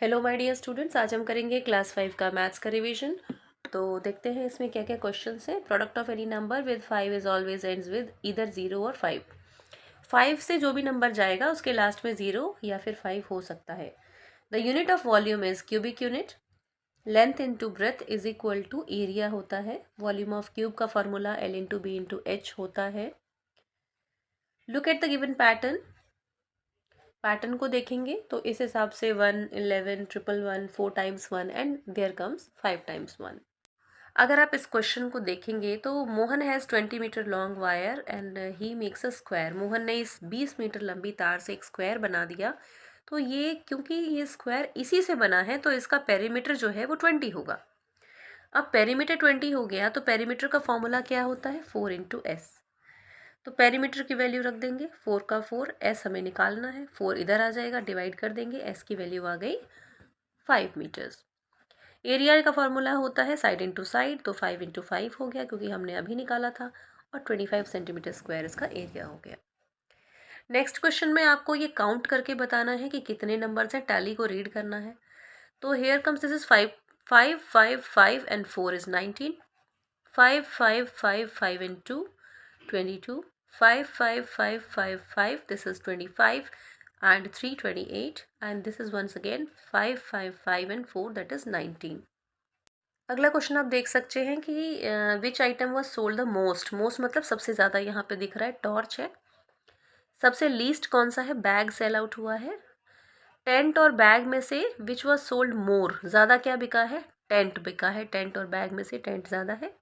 Hello my dear students, आज हम करेंगे क्लास 5 का मैथ्स का रिवीजन। तो देखते हैं इसमें क्या क्या क्वेश्चंस हैं। Product of any number with 5 is always ends with either 0 और 5। 5 से जो भी नंबर जाएगा उसके लास्ट में 0 या फिर 5 हो सकता है। The unit of volume is cubic unit. Length into breadth is equal to area होता है। वॉल्यूम ऑफ क्यूब का formula L into B into H होता है। Look at the given pattern. Pattern को देखेंगे तो इस हिसाब से 1, 11, 111, 4 times 1 and there comes 5 times 1। अगर आप इस क्वेश्चन को देखेंगे तो Mohan has 20 metre long wire and he makes a square. Mohan ने इस 20 मीटर लंबी तार से एक स्क्वायर बना दिया। तो ये क्योंकि ये स्क्वायर इसी से बना है तो इसका पेरीमीटर जो है वो 20 होगा। अब पेरीमीटर 20 हो गया तो पेरीमीटर का फॉर्मूला क्या होता है? 4 इंटू एस। तो पेरीमीटर की वैल्यू रख देंगे 4 का 4, एस हमें निकालना है, 4 इधर आ जाएगा, डिवाइड कर देंगे, एस की वैल्यू आ गई 5 मीटर्स। एरिया का फॉर्मूला होता है साइड इंटू साइड, तो 5 इंटू 5 हो गया क्योंकि हमने अभी निकाला था, और 25 सेंटीमीटर स्क्वायर इसका एरिया हो गया। नेक्स्ट क्वेश्चन में आपको ये काउंट करके बताना है कि कितने नंबर्स हैं, टैली को रीड करना है। तो here comes, this is 5 5 5 5 and 4 is 19। 5 5 5 5 and 2 22, 5 5 5 5 5, this is 25, and 3 28, and this is once again 5 5 5 and 4, that is 19। अगला क्वेश्चन आप देख सकते हैं कि विच item was sold the most. Most मतलब सबसे ज़्यादा यहाँ पे दिख रहा है, टॉर्च है। सबसे लीस्ट कौन सा है? बैग सेल आउट हुआ है। टेंट और बैग में से विच वाज सोल्ड मोर, ज़्यादा क्या बिका है? टेंट बिका है। टेंट और बैग में से टेंट ज़्यादा है।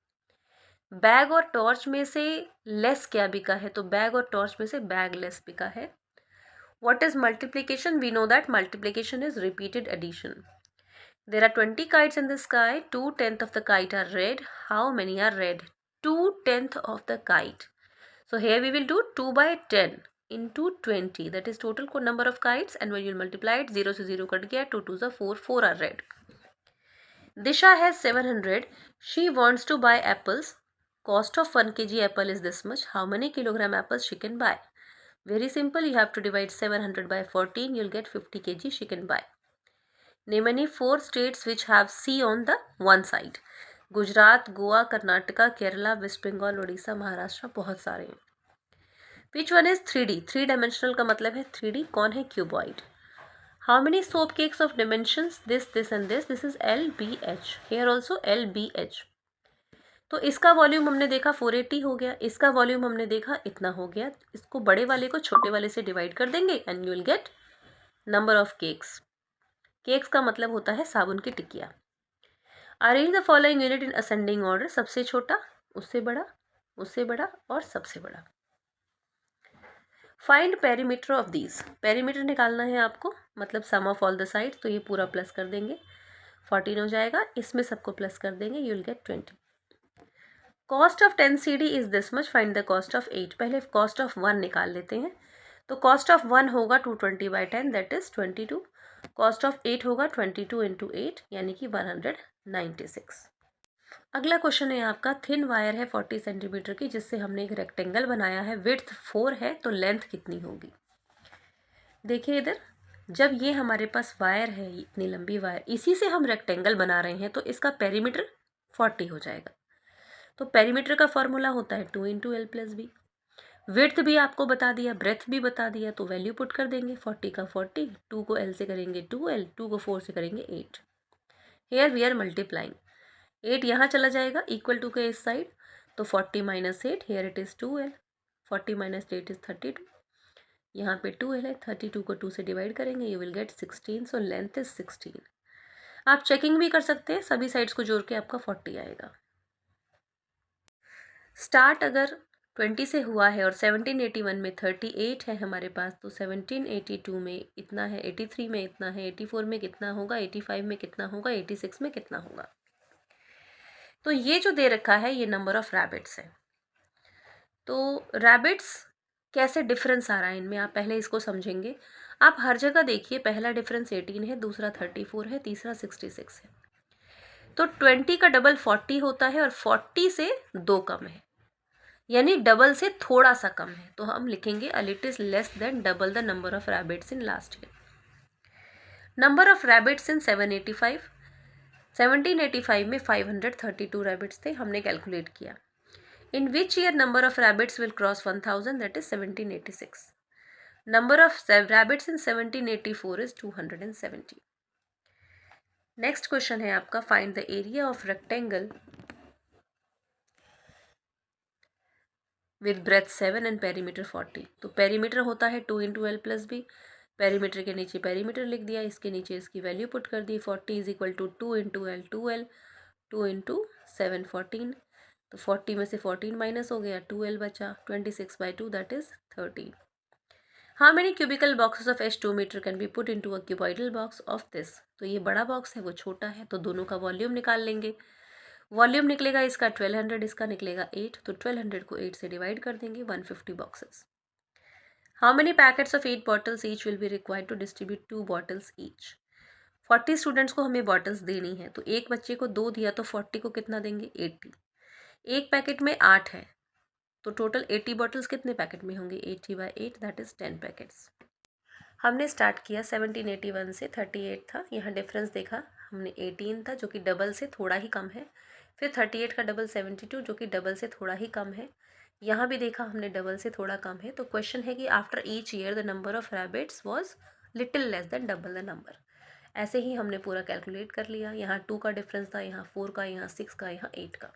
बैग और टॉर्च में से लेस क्या बिका है? तो बैग और टॉर्च में से बैग लेस बिका है। What is multiplication? We know that multiplication is repeated addition. There are 20 kites in the sky, 2/10 of the kite are red. How many are red? 2/10 of the kite. So here we will do 2 by 10 into 20, that is total number of kites, and when you multiply it, 0 से 0 cut गया, 2 2s are 4, 4 are red. Disha has 700. She wants to buy apples. Cost of 1 kg apple is this much. How many kilogram apples she can buy? Very simple. You have to divide 700 by 14. You'll get 50 kg she can buy. Name any 4 states which have sea on the one side. Gujarat, Goa, Karnataka, Kerala, West Bengal, Orissa, Maharashtra, बहुत सारे हैं। Which one is 3D? 3 dimensional का मतलब है 3D। कौन है? Cuboid. How many soap cakes of dimensions? This, this and this. This is LBH. Here also LBH. तो इसका वॉल्यूम हमने देखा 480 हो गया, इसका वॉल्यूम हमने देखा इतना हो गया। इसको बड़े वाले को छोटे वाले से डिवाइड कर देंगे and you will get number of cakes. Cakes का मतलब होता है साबुन की टिकिया। Arrange the following unit in ascending order. सबसे छोटा, उससे बड़ा, उससे बड़ा और सबसे बड़ा। Find perimeter of these. Perimeter निकालना है आपको, मतलब सम ऑफ ऑल द साइड्स। तो ये पूरा प्लस कर देंगे, 14 हो जाएगा। इसमें सबको प्लस कर देंगे, you will get 20। Cost of 10 CD is this much. Find the cost of 8। पहले कॉस्ट ऑफ 1 निकाल लेते हैं। तो कॉस्ट ऑफ 1 होगा 220 by 10, that is 22। Cost of 8 होगा 22 into 8, यानी कि 196। अगला क्वेश्चन है आपका, थिन वायर है 40 सेंटीमीटर की, जिससे हमने एक रेक्टेंगल बनाया है। विड्थ 4 है तो लेंथ कितनी होगी? देखिए इधर, जब ये हमारे पास वायर है, इतनी लंबी वायर, इसी से हम रेक्टेंगल बना रहे हैं, तो इसका पेरीमीटर 40 हो जाएगा। तो पेरीमीटर का फॉर्मूला होता है 2 into L plus B. Width भी आपको बता दिया, ब्रेथ भी बता दिया, तो वैल्यू पुट कर देंगे। 40 का 40, 2 को एल से करेंगे 2L, 2 को 4 से करेंगे 8। Here we are multiplying. 8 यहाँ चला जाएगा इक्वल टू के इस साइड, तो 40 minus 8, here it is 2L। 40 minus 8 is 32। यहाँ पे 2L है, 32 को 2 से डिवाइड करेंगे, you will get 16। So length is 16। आप चेकिंग भी कर सकते हैं, सभी साइड्स को जोड़ के आपका 40 आएगा। स्टार्ट अगर 20 से हुआ है और 1781 में 38 है हमारे पास, तो 1782 में इतना है, 83 में इतना है, 84 में कितना होगा, 85 में कितना होगा, 86 में कितना होगा। तो ये जो दे रखा है ये नंबर ऑफ रैबिट्स है। तो रैबिट्स कैसे डिफरेंस आ रहा है इनमें, आप पहले इसको समझेंगे। आप हर जगह देखिए, पहला डिफरेंस 18 है, दूसरा 34 है, तीसरा 66 है। तो 20 का डबल 40 होता है और 40 से 2 कम है, यानी डबल से थोड़ा सा कम है। तो हम लिखेंगे a little less than double the number of rabbits in last year. Number of rabbits in 1785 में 532 रैबिट्स थे, हमने कैलकुलेट किया। In which year number of rabbits will cross 1000, that is 1786। Number of rabbits in 1784 is 270। Next question है आपका, find the area of rectangle with breadth 7 and perimeter 40। तो perimeter होता है 2 into L plus B, perimeter के नीचे perimeter लिख दिया, इसके नीचे इसकी वैल्यू पुट कर दी। 40 is equal to 2 into L, 2L, 2 into 7 14। तो 40 में से 14 माइनस हो गया, 2L बचा, 26/2 that is 13। How many cubical boxes of H2 metre can be put into a cuboidal box of this. तो ये बड़ा बॉक्स है, वो छोटा है, तो दोनों का वॉल्यूम निकाल लेंगे। वॉल्यूम निकलेगा इसका 1200, इसका निकलेगा 8, तो 1200 को 8 से डिवाइड कर देंगे, 150 boxes. How many packets of 8 bottles each will be required to distribute 2 bottles each. 40 students को हमें बॉटल्स देनी है, तो एक बच्चे को 2 दिया तो 40 को कितना देंगे, 80। एक पैकेट में 8 है, तो टोटल 80 बॉटल्स कितने पैकेट में होंगे, 80/8 दैट इज 10 पैकेट्स। हमने स्टार्ट किया 1781 से, 38 था, यहाँ डिफरेंस देखा हमने 18 था जो कि डबल से थोड़ा ही कम है, फिर 38 का डबल 72 जो कि डबल से थोड़ा ही कम है, यहाँ भी देखा हमने डबल से थोड़ा कम है। तो क्वेश्चन है कि after each year the number of rabbits was little less than double the number. ऐसे ही हमने पूरा कैलकुलेट कर लिया, यहाँ 2 का डिफरेंस था, यहाँ 4 का, यहाँ 6 का, यहाँ 8 का।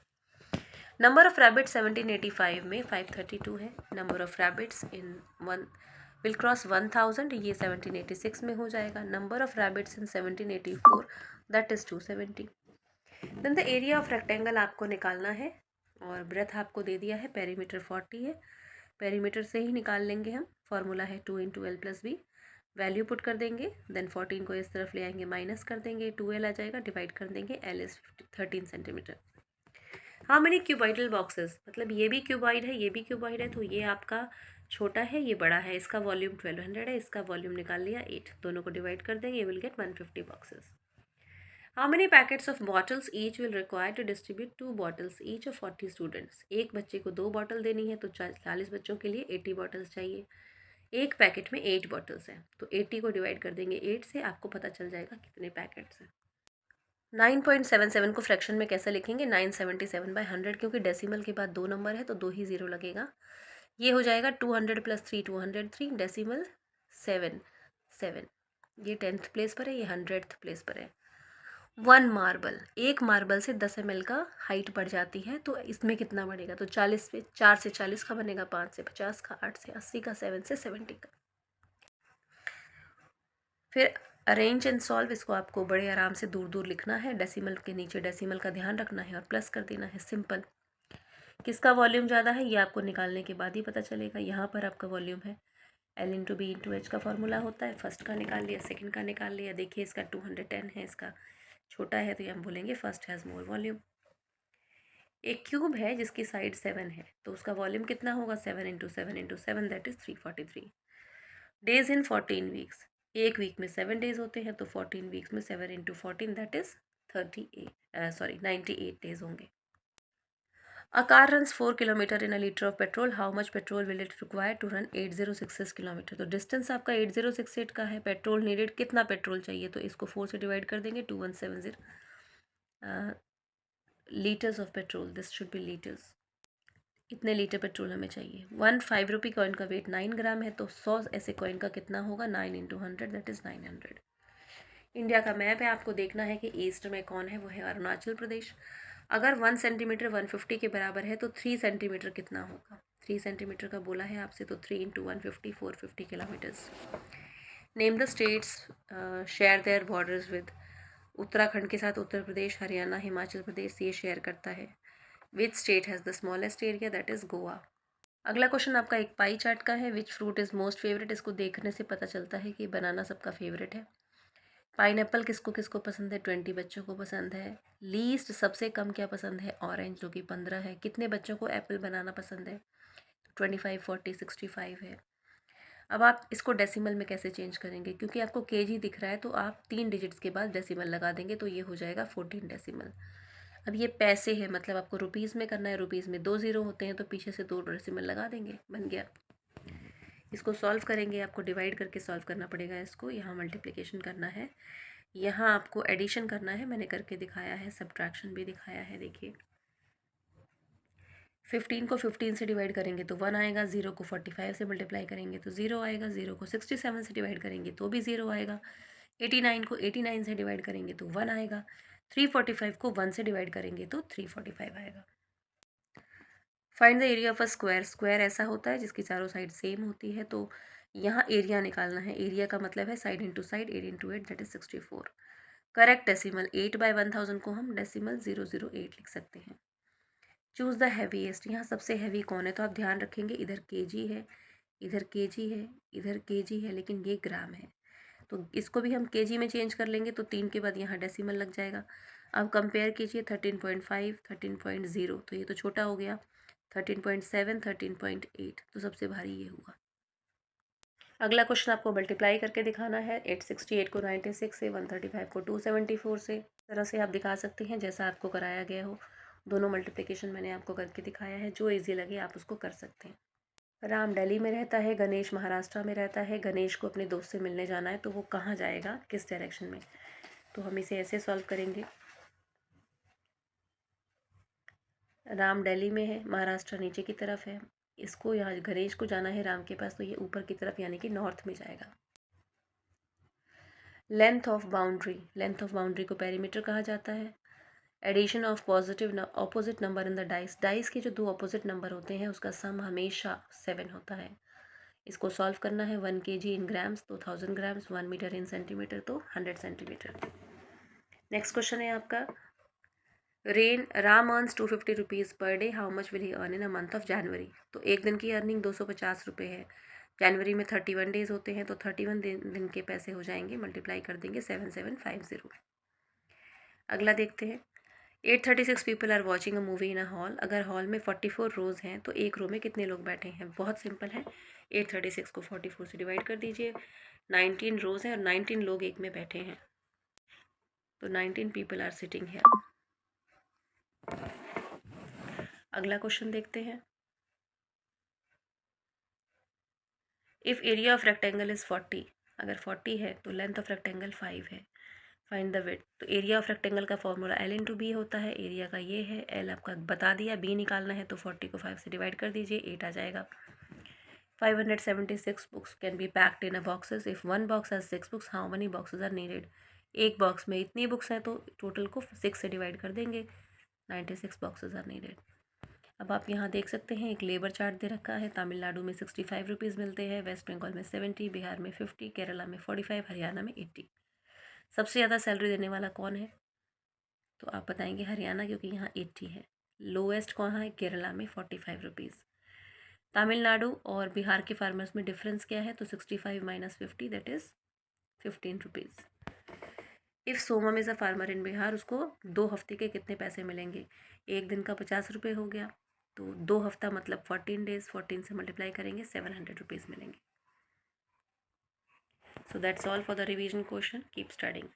नंबर ऑफ रैबिट्स 1785 में 532 है। Number of rabbits in one will cross 1000, ये 1786 में हो जाएगा। Number of rabbits in 1784 that is 270। Then the area of rectangle आपको निकालना है, और ब्रेथ आपको दे दिया है, पेरीमीटर 40 है, पेरीमीटर से ही निकाल लेंगे हम। फॉर्मूला है 2 into L plus B, value put कर देंगे, देन 14 को इस तरफ ले आएंगे, माइनस कर देंगे, 2L आ जाएगा, डिवाइड कर देंगे, L इज 13 सेंटीमीटर। हाँ मैंने क्यूबॉइडल बॉक्सेस, मतलब ये भी क्यूबॉइड है, ये भी क्यूबॉइड है, तो ये आपका छोटा है, ये बड़ा है, इसका वॉल्यूम 1200 है, इसका वॉल्यूम निकाल लिया 8, दोनों को डिवाइड कर देंगे, ये will get 150 boxes. How many packets of bottles each will require to distribute 2 bottles each of 40 students. एक बच्चे को 2 बॉटल देनी है, तो 40 बच्चों के लिए 80 बॉटल्स चाहिए। एक पैकेट में 8 बॉटल्स हैं, तो 80 को डिवाइड कर देंगे 8 से, आपको पता चल जाएगा कितने पैकेट्स हैं। 9.77 को फ्रैक्शन में कैसे लिखेंगे, 977/100, क्योंकि डेसिमल के बाद 2 नंबर है तो 2 ही 0 लगेगा। ये हो जाएगा 200 + 3 203, डेसिमल 7 7। ये 10th प्लेस पर है, ये 100th प्लेस पर है। 1 मार्बल, एक मार्बल से 10 ml का हाइट बढ़ जाती है, तो इसमें कितना बढ़ेगा, तो 40 पे 4 से 40 का बनेगा, 5 से 50 का, 8 से 80 का, 7 से 70 का। फिर अरेंज एंड सॉल्व, इसको आपको बड़े आराम से दूर दूर लिखना है, डेसिमल के नीचे डेसिमल का ध्यान रखना है और प्लस कर देना है, सिंपल। किसका वॉल्यूम ज़्यादा है ये आपको निकालने के बाद ही पता चलेगा। यहाँ पर आपका वॉल्यूम है L into B into H का फॉर्मूला होता है, फर्स्ट का निकाल लिया, सेकंड का निकाल लिया। देखिए इसका 210 है, इसका छोटा है, तो ये हम बोलेंगे फर्स्ट हैज़ मोर वॉल्यूम। एक क्यूब है जिसकी साइड 7 है, तो उसका वॉल्यूम कितना होगा, 7 into 7 into 7 that is 343। Days in 14 weeks, एक वीक में 7 डेज होते हैं, तो 14 वीक्स में 7 इंटू 14 दैट इज़ 98 डेज होंगे। A car runs 4 kilometer in a liter of petrol. How much petrol will it require to run 8066 kilometre. तो distance आपका 8068 का है, पेट्रोल नीडेड कितना पेट्रोल चाहिए, तो इसको 4 से डिवाइड कर देंगे, 2170 litres of petrol, this should be litres. इतने लीटर पेट्रोल हमें चाहिए। 1 5 रुपी कॉइन का वेट 9 ग्राम है, तो 100 ऐसे कॉइन का कितना होगा, 9 इंटू 100 दैट इज़ 900। इंडिया का मैप है, आपको देखना है कि ईस्ट में कौन है, वो है अरुणाचल प्रदेश। अगर 1 सेंटीमीटर 150 के बराबर है, तो 3 सेंटीमीटर कितना होगा, 3 सेंटीमीटर का बोला है आपसे, तो 3 into 150 450 kilometres. Name the states share their borders with. Uttarakhand के साथ उत्तर प्रदेश, हरियाणा, हिमाचल प्रदेश ये शेयर करता है। Which state has the smallest area, that is Goa. अगला क्वेश्चन आपका एक पाई चार्ट का है। Which fruit is most favourite, इसको देखने से पता चलता है कि बनाना सबका फेवरेट है। पाइनएप्पल किसको किसको पसंद है, 20 बच्चों को पसंद है। लीस्ट सबसे कम क्या पसंद है, ऑरेंज जो कि 15 है। कितने बच्चों को एप्पल बनाना पसंद है, 25 40 65 है। अब आप इसको डेसिमल में कैसे चेंज करेंगे, क्योंकि आपको केजी दिख रहा है, तो आप 3 डिजिट्स के बाद डेसिमल लगा देंगे, तो ये हो जाएगा 14 डेसिमल। अब ये पैसे है, मतलब आपको रुपीज़ में करना है, रुपीज़ में 2 0 होते हैं, तो पीछे से 2 डेसिमल लगा देंगे, बन गया। इसको सॉल्व करेंगे, आपको डिवाइड करके सॉल्व करना पड़ेगा इसको, यहाँ मल्टीप्लिकेशन करना है, यहाँ आपको एडिशन करना है, मैंने करके दिखाया है, सब्ट्रैक्शन भी दिखाया है। देखिए 15 को 15 से डिवाइड करेंगे तो 1 आएगा, 0 को 45 से मल्टीप्लाई करेंगे तो 0 आएगा, 0 को 67 से डिवाइड करेंगे तो भी 0 आएगा, 89 को 89 से डिवाइड करेंगे तो 1 आएगा, 345 को 1 से डिवाइड करेंगे तो 345 आएगा। Find the area of a square. Square ऐसा होता है जिसकी चारों साइड सेम होती है, तो यहाँ एरिया निकालना है। एरिया का मतलब है side into side, 8 into 8 that is 64। Correct decimal 8/1000 को हम डेसिमल 008 लिख सकते हैं। Choose the heaviest. यहाँ सबसे हैवी कौन है, तो आप ध्यान रखेंगे इधर केजी है, इधर केजी है, इधर केजी है, लेकिन ये ग्राम है, तो इसको भी हम केजी में चेंज कर लेंगे तो 3 के बाद यहाँ डेसिमल लग जाएगा। अब कंपेयर कीजिए 13.5, 13.0, तो ये तो छोटा हो गया, 13.7, 13.8, तो सबसे भारी ये हुआ। अगला क्वेश्चन आपको मल्टीप्लाई करके दिखाना है। 868 को 96 से, 135 को 274 से। इस तरह से आप दिखा सकते हैं जैसा आपको कराया गया हो। दोनों मल्टीप्लिकेशन मैंने आपको करके दिखाया है, जो इजी लगे आप उसको कर सकते हैं। राम दिल्ली में रहता है, गणेश महाराष्ट्र में रहता है। गणेश को अपने दोस्त से मिलने जाना है, तो वो कहाँ जाएगा, किस डायरेक्शन में, तो हम इसे ऐसे सॉल्व करेंगे। राम दिल्ली में है, महाराष्ट्र नीचे की तरफ है, इसको यहाँ गणेश को जाना है राम के पास, तो ये ऊपर की तरफ यानी कि नॉर्थ में जाएगा। Length of boundary. Length of boundary को पेरीमीटर कहा जाता है। Addition of positive opposite number in the dice. Dice के जो दो ऑपोजिट नंबर होते हैं उसका सम हमेशा 7 होता है। इसको सॉल्व करना है। 1 kg इन ग्राम्स तो 1000 ग्राम्स, 1 मीटर इन सेंटीमीटर तो 100 सेंटीमीटर। नेक्स्ट क्वेश्चन है आपका, Ram earns 250 rupees per day, how much will he earn in a month of January. तो एक दिन की अर्निंग 250 रुपये है। जनवरी में 31 डेज होते हैं, तो 31 दिन के पैसे हो जाएंगे, मल्टीप्लाई कर देंगे 7750। अगला देखते हैं। 836 people are watching a movie in a hall. अगर हॉल में 44 रोज़ हैं तो एक रो में कितने लोग बैठे हैं। बहुत सिंपल है, 836 को 44 से डिवाइड कर दीजिए। 19 रोज़ हैं और 19 लोग एक में बैठे हैं, तो 19 पीपल आर सिटिंग हियर। अगला क्वेश्चन देखते हैं। If area of rectangle is 40, अगर 40 है तो लेंथ ऑफ रेक्टेंगल 5 है। Find the width. तो एरिया ऑफ रेक्टेंगल का फॉर्मूला L इंटू बी होता है। एरिया का ये है, L आपका बता दिया, बी निकालना है तो 40 को 5 से डिवाइड कर दीजिए, 8 आ जाएगा। 576 books can be packed in a boxes. If one box has 6 books, how many boxes are needed. एक बॉक्स में इतनी बुक्स हैं तो टोटल को 6 से डिवाइड कर देंगे, 96 बॉक्सेस आर नीडेड। अब आप यहाँ देख सकते हैं एक लेबर चार्ट दे रखा है। तमिलनाडु में 65 रुपीज़ मिलते हैं, वेस्ट बंगाल में 70, बिहार में 50, केरला में 45, हरियाणा में 80। सबसे ज़्यादा सैलरी देने वाला कौन है, तो आप बताएंगे हरियाणा, क्योंकि यहाँ 80 है। लोएस्ट कहाँ है, केरला में 45 रुपीज़। तमिलनाडु और बिहार के फार्मर्स में डिफरेंस क्या है, तो 65 minus 50 that is 15 rupees. If Somam is a farmer in Bihar, उसको 2 हफ्ते के कितने पैसे मिलेंगे। एक दिन का 50 रुपये हो गया, तो 2 हफ्ता मतलब 14 डेज, 14 से मल्टीप्लाई करेंगे 700 रुपीज़ मिलेंगे। So that's all for the revision question. Keep studying.